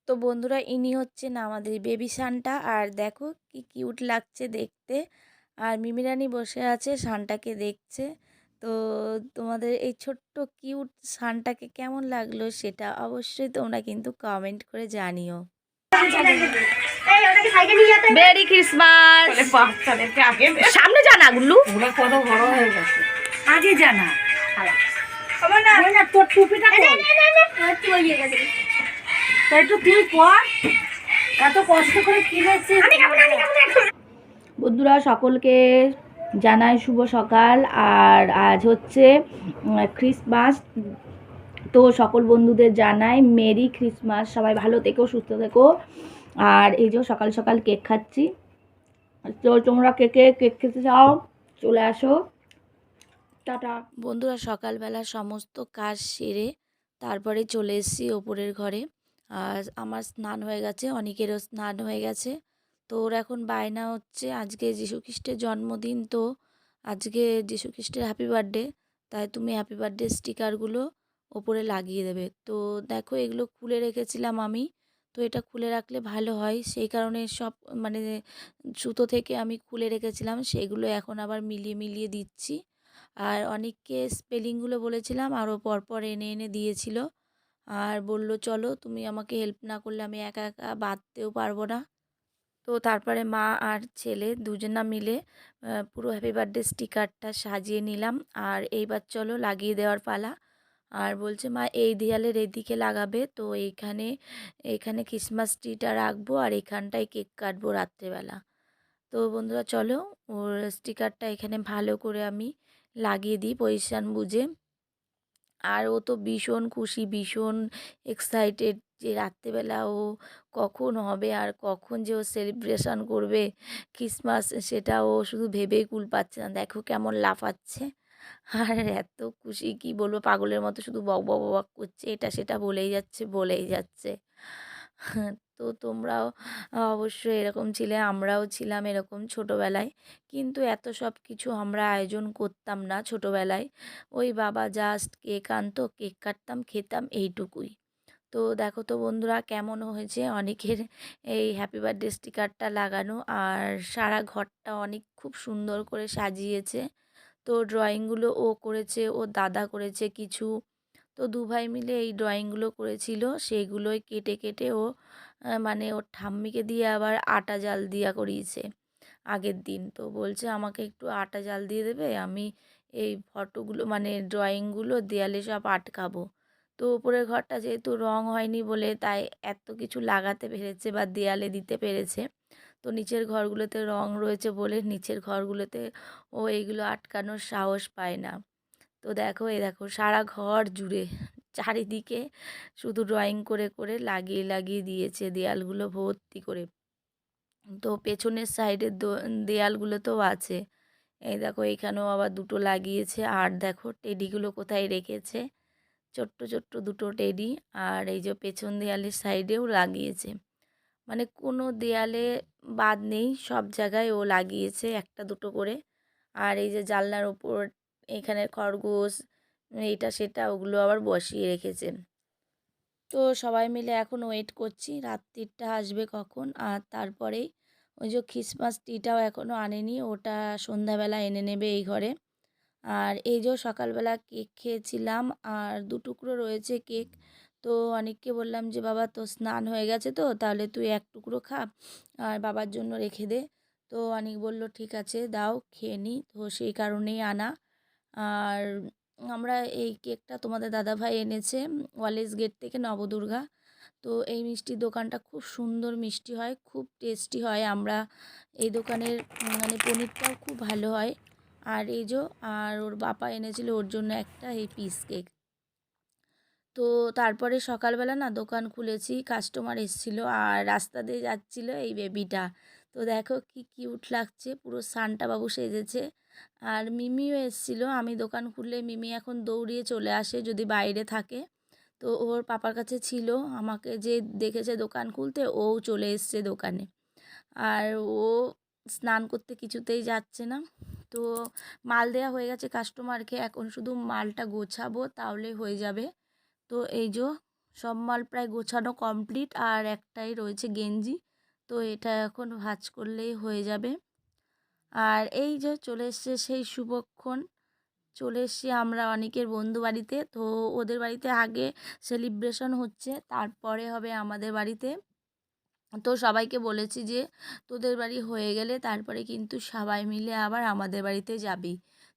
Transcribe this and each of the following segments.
তো বন্ধুরা ইনি হচ্ছেন আমাদের বেবি সান্টা। আর দেখো কি কিউট লাগছে দেখতে। আর মিমিরানি বসে আছে সান্টাকে দেখছে। তো তোমাদের এই ছোট্ট কিউট সান্টাকে কেমন লাগলো সেটা অবশ্যই তোমরা কিন্তু কমেন্ট করে জানিও। Merry Christmas. বাচ্চাদেরকে আগে সামনে জানা গুল্লু, ওরা কত বড় হয়ে গেছে, আগে জানা তোর টুপিটা তাই তো তুই পর এত কষ্ট করে কিনেছিস। বন্ধুরা সকলকে জানাই শুভ সকাল। আর আজ হচ্ছে ক্রিসমাস। তো সকল বন্ধুদের জানাই মেরি ক্রিসমাস। সবাই ভালো থেকো, সুস্থ থেকো। আর এই যে সকাল সকাল কেক খাচ্ছি। তো তোমরা কেক খেতে চাও চলে আসো। টাটা। বন্ধুরা সকালবেলা সমস্ত কাজ সেরে তারপরে চলে এসেছি ওপরের ঘরে। আর আমার স্নান হয়ে গেছে, অনেকেরও স্নান হয়ে গেছে। তো ওর এখন বায়না হচ্ছে আজকে যীশুখ্রিস্টের জন্মদিন, তো আজকে যীশুখ্রিস্টের হ্যাপি বার্থডে, তাই তুমি হ্যাপি বার্থডে স্টিকারগুলো ওপরে লাগিয়ে দেবে। তো দেখো এগুলো খুলে রেখেছিলাম আমি, তো এটা খুলে রাখলে ভালো হয়, সেই কারণে সব মানে সুতো থেকে আমি খুলে রেখেছিলাম, সেগুলো এখন আবার মিলিয়ে মিলিয়ে দিচ্ছি। আর অনেককে স্পেলিংগুলো বলেছিলাম, আরও পরপর এনে এনে দিয়েছিল। আর বলল চলো তুমি আমাকে হেল্প না করলে আমি একা একা বাঁধতেও পারবো না। তো তারপরে মা আর ছেলে দুজনা মিলে পুরো হ্যাপি বার্থডে স্টিকারটা সাজিয়ে নিলাম। আর এইবার চলো লাগিয়ে দেওয়ার পালা। আর বলছে মা এই দেয়ালের এদিকে লাগাবে, তো এইখানে এইখানে ক্রিসমাস ট্রিটা রাখবো আর এইখানটায় কেক কাটবো রাত্রেবেলা। তো বন্ধুরা চলো ওর স্টিকারটা এখানে ভালো করে আমি লাগিয়ে দিই পজিশান বুঝে। আর ও তো ভীষণ খুশি, ভীষণ এক্সাইটেড যে রাত্রেবেলা ও কখন হবে আর কখন যে ও সেলিব্রেশন করবে ক্রিসমাস, সেটা ও শুধু ভেবেই কুল পাচ্ছে না। দেখো কেমন লাফাচ্ছে আর এত খুশি কি বলবো, পাগলের মতো শুধু বক বক বক করছে, এটা সেটা বলেই যাচ্ছে বলেই যাচ্ছে। তো তোমরাও অবশ্যই এরকম ছিলে, আমরাও ছিলাম এরকম ছোটোবেলায়, কিন্তু এত সব কিছু আমরা আয়োজন করতাম না ছোটোবেলায়। ওই বাবা জাস্ট কেক আনতো, কেক কাটতাম, খেতাম, এইটুকুই। তো দেখো তো বন্ধুরা কেমন হয়েছে অনেকের এই হ্যাপি বার্থডে স্টিকারটা লাগানো। আর সারা ঘরটা অনেক খুব সুন্দর করে সাজিয়েছে। তো ড্রয়িংগুলো ও করেছে, ওর দাদা করেছে কিছু। তো দু ভাই মিলে এই ড্রয়িংগুলো করেছিল, সেইগুলোই কেটে কেটে ও মানে ওর ঠাম্মিকে দিয়ে আবার আটা জাল দিয়া করিয়েছে আগের দিন। তো বলছে আমাকে একটু আটা জাল দিয়ে দেবে, আমি এই ফটোগুলো মানে ড্রয়িংগুলো দেয়ালে সব আটকাবো। তো উপরের ঘরটা যেহেতু রং হয়নি বলে তাই এত কিছু লাগাতে পেরেছে বা দেয়ালে দিতে পেরেছে। তো নিচের ঘরগুলোতে রং রয়েছে বলে নিচের ঘরগুলোতে ও এইগুলো আটকানোর সাহস পায় না। তো দেখো এই দেখো সারা ঘর জুড়ে চারিদিকে শুধু ড্রয়িং করে করে লাগিয়ে লাগিয়ে দিয়েছে দেয়ালগুলো ভর্তি করে। তো পেছনের সাইডের দেয়ালগুলোতেও আছে। এই দেখো এখানেও আবার দুটো লাগিয়েছে। আর দেখো টেডিগুলো কোথায় রেখেছে, ছোট্ট ছোট্ট দুটো টেডি। আর এই যে পেছন দেয়ালের সাইডেও লাগিয়েছে, মানে কোনো দেয়ালে বাদ নেই, সব জায়গায় ও লাগিয়েছে একটা দুটো করে। আর এই যে জানলার ওপর এখানে খরগোশ এইটা সেটা ওগুলো আবার বসিয়ে রেখেছে। তো সবাই মিলে এখন ওয়েট করছি রাত্রিটা আসবে কখন। আর তারপরেই ওই যে ক্রিসমাস ট্রিটাও এখনও আনেনি, ওটা সন্ধ্যাবেলা এনে নেবে এই ঘরে। আর এই যে সকালবেলা কেক খেয়েছিলাম আর দু টুকরো রয়েছে কেক। তো অনেককে বললাম যে বাবা তো স্নান হয়ে গেছে, তো তাহলে তুই এক টুকরো খা আর বাবার জন্য রেখে দে। তো অনেক বলল ঠিক আছে দাও খেয়ে নিই, তো সেই কারণেই আনা। আর আমরা এই কেকটা তোমাদের দাদাভাই এনেছে ওয়ালেস গেট থেকে, নবদুর্গা। তো এই মিষ্টির দোকানটা খুব সুন্দর মিষ্টি হয়, খুব টেস্টি হয়। আমরা এই দোকানের মানে পনিরটাও খুব ভালো হয়। আর এই যে আর ওর বাবা এনেছিল ওর জন্য একটা এই পিস কেক। তো তারপরে সকালবেলা না দোকান খুলেছি, কাস্টমার এসেছিল আর রাস্তা দিয়ে যাচ্ছিল এই বেবিটা। তো দেখো কি কিউট লাগছে, পুরো সান্টা বাবু সেজেছে। আর মিমিও এসেছিল, আমি দোকান খুললে মিমি এখন দৌড়িয়ে চলে আসে যদি বাইরে থাকে। তো ওর পাপার কাছে ছিল, আমাকে যে দেখেছে দোকান খুলতে ও চলে এসছে দোকানে। আর ও স্নান করতে কিছুতেই যাচ্ছে না। তো মাল দেয়া হয়ে গেছে কাস্টমারকে, এখন শুধু মালটা গোছাবো তাহলে হয়ে যাবে। তো এই যে সব মাল প্রায় গোছানো কমপ্লিট, আর একটাই রয়েছে গেঞ্জি। তো এটা এখন ভাঁজ করলেই হয়ে যাবে। আর এই যে চলে এসছে সেই শুভক্ষণ, চলে এসছি আমরা অনেকের বন্ধু বাড়িতে। তো ওদের বাড়িতে আগে সেলিব্রেশন হচ্ছে, তারপরে হবে আমাদের বাড়িতে। তো সবাইকে বলেছি যে তোদের বাড়ি হয়ে গেলে তারপরে কিন্তু সবাই মিলে আবার আমাদের বাড়িতে যাবি।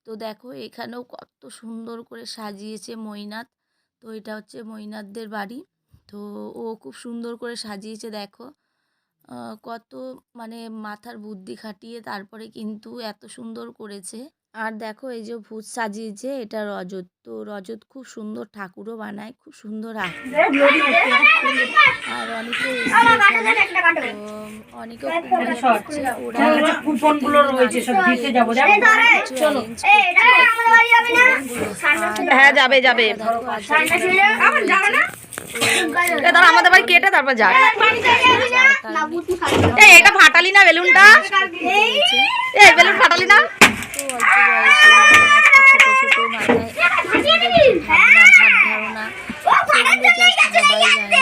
তো দেখো এখানেও কত সুন্দর করে সাজিয়েছে মৈনাত। তো এটা হচ্ছে মৈনাতদের বাড়ি। তো ও খুব সুন্দর করে সাজিয়েছে দেখো। কত মানে মাথার বুদ্ধি খাটিয়ে তারপরে কিন্তু এত সুন্দর করেছে। আর দেখো এই যে ভূত সাজিয়েছে, এটা রজত। তো রজত খুব সুন্দর ঠাকুরও বানায়, খুব সুন্দর আঁকে। আর অনেকে এসছে এখানে, তো অনেকেও খুব মজা করছে। ওরা কুপনগুলো রয়েছে সব দিতে যাবো। চলো হ্যাঁ যাবে যাবে তারপর আমাদের বাড়ি কেটে তারপর যাক। এই এটা ফাটালি না বেলুনটা, এই বেলুন ফাটালি না। ছোট ছোট মাথায় ভাবনা ভাব ধারণা সেগুলো জাস্ট ভাবাই যায় না।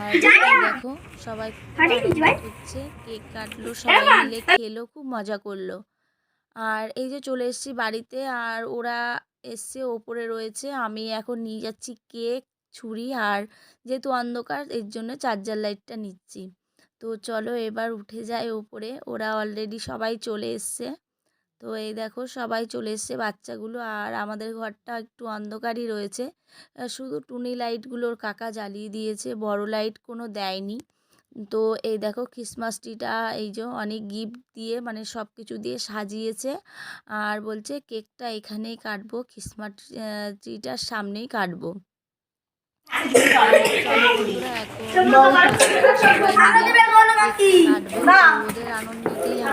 আর দেখো সবাই হচ্ছে কেক কাটলো, সবাই মিলে খেলো, খুব মজা করলো। আর এই যে চলে এসেছি বাড়িতে, আর ওরা এসছে ওপরে রয়েছে। আমি এখন নিয়ে যাচ্ছি কেক, ছুরি, আর যেহেতু অন্ধকার এর জন্য চার্জার লাইটটা নিচ্ছি। তো চলো এবার উঠে যায় ওপরে, ওরা অলরেডি সবাই চলে এসছে। তো এই দেখো সবাই চলে এসছে বাচ্চাগুলো, আর আমাদের ঘরটা একটু অন্ধকারই রয়েছে। শুধু টুনি লাইটগুলোর কাকা জ্বালিয়ে দিয়েছে, বড় লাইট কোনো দেয়নি। তো এই দেখো ক্রিসমাস ট্রিটা এই যে অনেক গিফট দিয়ে মানে সব কিছু দিয়ে সাজিয়েছে। আর বলছে কেকটা এখানেই কাটবো, ক্রিসমাস ট্রিটার সামনেই কাটবো। ওদের আনন্দতেই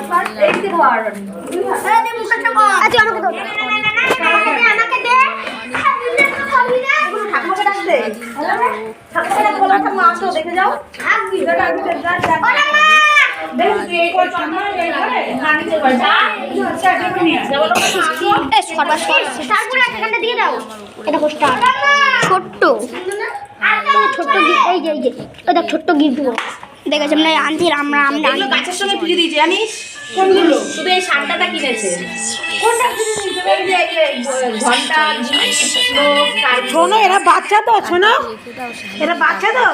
ছোট্ট ছোট্ট এই যে দেখ ছোট্ট গিফট দেখেছি আমরা আনছি আমরা গাছের সঙ্গে পুজো দিয়েছি জানিস কোনগুলো, শুধু এই শান্তাটা কিনেছে। শোনো এরা বাচ্চা তো, শোনো এরা বাচ্চা তো,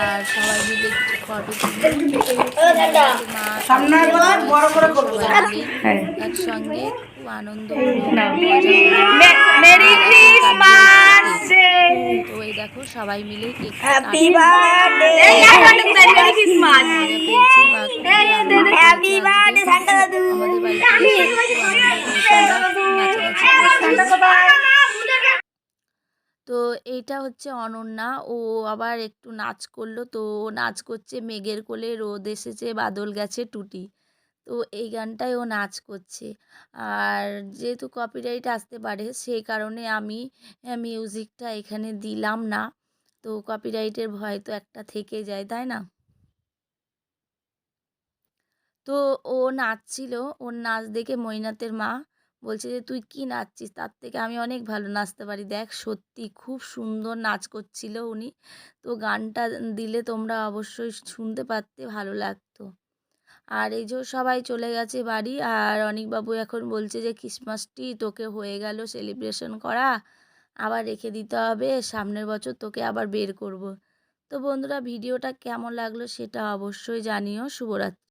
আর সবাই মিলে সামনে বড় করে করবো একসঙ্গে খুব আনন্দ মেরি ক্রিসমাস। তো এই দেখো সবাই মিলে cake happy birthday, merry Christmas, happy birthday Santa দাদু। আমাদের বাড়িতে তো এইটা হচ্ছে অনন্যা, ও আবার একটু নাচ করলো। তো ও নাচ করছে মেঘের কোলে রোদ এসেছে বাদল গেছে টুটি। তো এই গানটাই ও নাচ করছে। আর যেহেতু কপিরাইট আসতে পারে সেই কারণে আমি মিউজিকটা এখানে দিলাম না। তো কপিরাইটের ভয় তো একটা থেকে যায়, তাই না? তো ও নাচছিল, ওর নাচ দেখে মৈনাতের মা বলছে যে তুই কি নাচছিস, তার থেকে আমি অনেক ভালো নাচতে পারি, দেখ সত্যি খুব সুন্দর নাচ করছিল উনি। তো গানটা দিলে তোমরা অবশ্যই শুনতে পারতে, ভালো লাগতো। আর এই যে সবাই চলে গেছে বাড়ি, আর অনিকবাবু এখন বলছে যে ক্রিসমাসটি তোকে হয়ে গেল সেলিব্রেশন করা, আবার রেখে দিতে হবে, সামনের বছর তোকে আবার বের করব। তো বন্ধুরা ভিডিওটা কেমন লাগলো সেটা অবশ্যই জানিও। শুভরাত্রি।